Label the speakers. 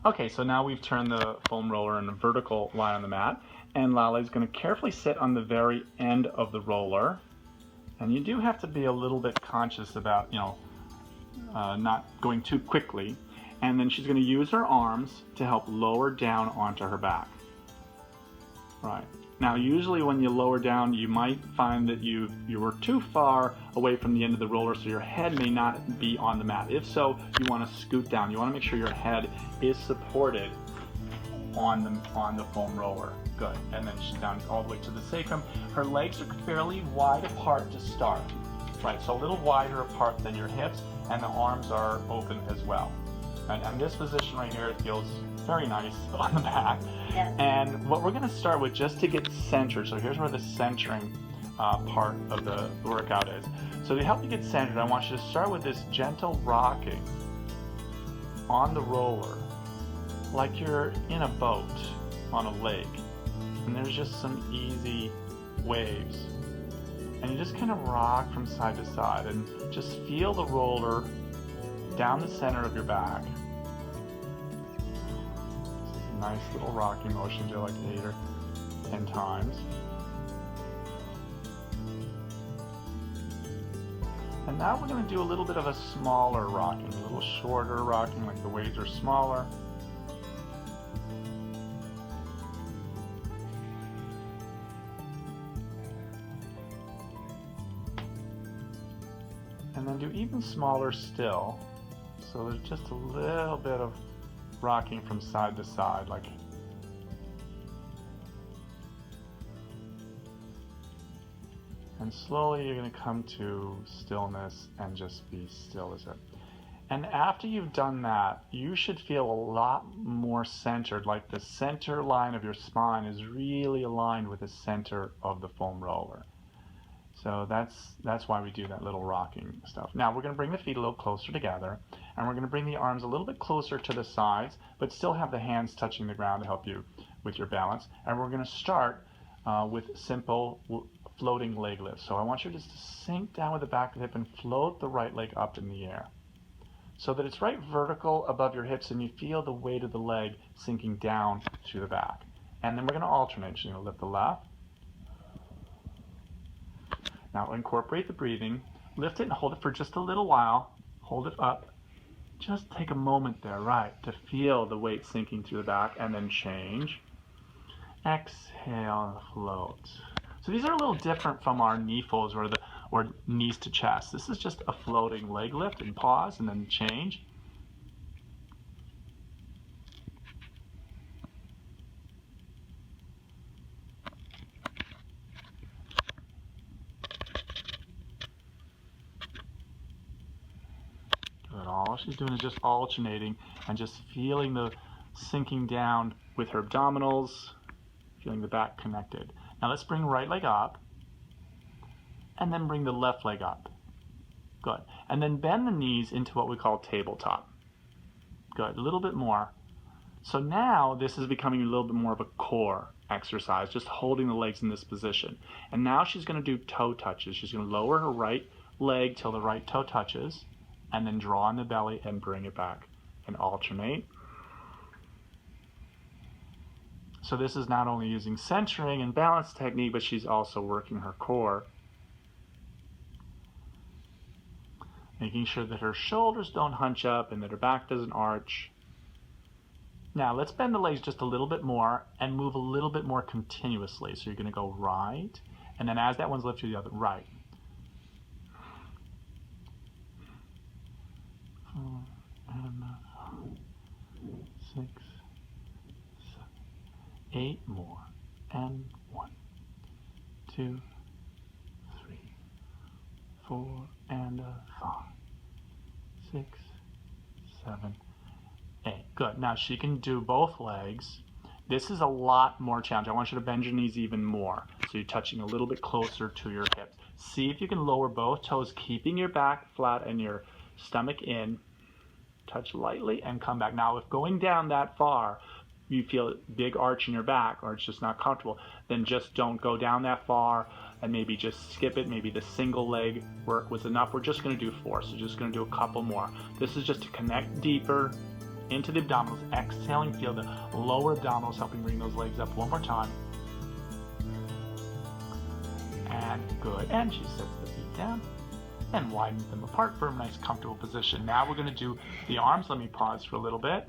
Speaker 1: Okay, so now we've turned the foam roller in a vertical line on the mat, and Laleh is going to carefully sit on the very end of the roller. And you do have to be a little bit conscious about, not going too quickly. And then she's going to use her arms to help lower down onto her back. Right. Now, usually when you lower down, you might find that you were too far away from the end of the roller, so your head may not be on the mat. If so, you want to scoot down. You want to make sure your head is supported on the foam roller. Good. And then she's down all the way to the sacrum. Her legs are fairly wide apart to start. Right, so a little wider apart than your hips, and the arms are open as well. And this position right here, it feels very nice on the back.
Speaker 2: Yes.
Speaker 1: And what we're going to start with, just to get centered, so here's where the centering part of the workout is. So to help you get centered, I want you to start with this gentle rocking on the roller, like you're in a boat on a lake. And there's just some easy waves. And you just kind of rock from side to side and just feel the roller down the center of your back. This is a nice little rocking motion, do like 8 or 10 times. And now we're going to do a little bit of a smaller rocking, a little shorter rocking, like the waves are smaller. And then do even smaller still. So there's just a little bit of rocking from side to side, like. And slowly you're going to come to stillness and just be still as it. And after you've done that, you should feel a lot more centered, like the center line of your spine is really aligned with the center of the foam roller. So that's why we do that little rocking stuff. Now we're going to bring the feet a little closer together, and we're going to bring the arms a little bit closer to the sides, but still have the hands touching the ground to help you with your balance. And we're going to start with simple floating leg lifts. So I want you just to sink down with the back of the hip and float the right leg up in the air, so that it's right vertical above your hips and you feel the weight of the leg sinking down to the back. And then we're going to alternate. So you're going to lift the left. Now incorporate the breathing, lift it and hold it for just a little while, hold it up, just take a moment there, right, to feel the weight sinking through the back, and then change. Exhale and float. So these are a little different from our knee folds or knees to chest. This is just a floating leg lift, and pause and then change. All she's doing is just alternating and just feeling the sinking down with her abdominals, feeling the back connected. Now let's bring right leg up, and then bring the left leg up. Good. And then bend the knees into what we call tabletop. Good. A little bit more. So now this is becoming a little bit more of a core exercise, just holding the legs in this position. And now she's going to do toe touches. She's going to lower her right leg till the right toe touches, and then draw on the belly and bring it back and alternate. So this is not only using centering and balance technique, but she's also working her core. Making sure that her shoulders don't hunch up and that her back doesn't arch. Now let's bend the legs just a little bit more and move a little bit more continuously. So you're going to go right, and then as that one's lifted, the other right. 6, 7, 8 more, and 1, 2, 3, 4, and 5, 6, 7, 8. Good. Now she can do both legs. This is a lot more challenging. I want you to bend your knees even more, so you're touching a little bit closer to your hips. See if you can lower both toes, keeping your back flat and your stomach in. Touch lightly and come back. Now if going down that far you feel a big arch in your back, or it's just not comfortable, then just don't go down that far and maybe just skip it. Maybe the single leg work was enough. We're just going to do 4, so just going to do a couple more. This is just to connect deeper into the abdominals. Exhaling, feel the lower abdominals helping bring those legs up one more time. And good. And she sets the feet down and widens them apart for a nice comfortable position. Now we're going to do the arms. Let me pause for a little bit.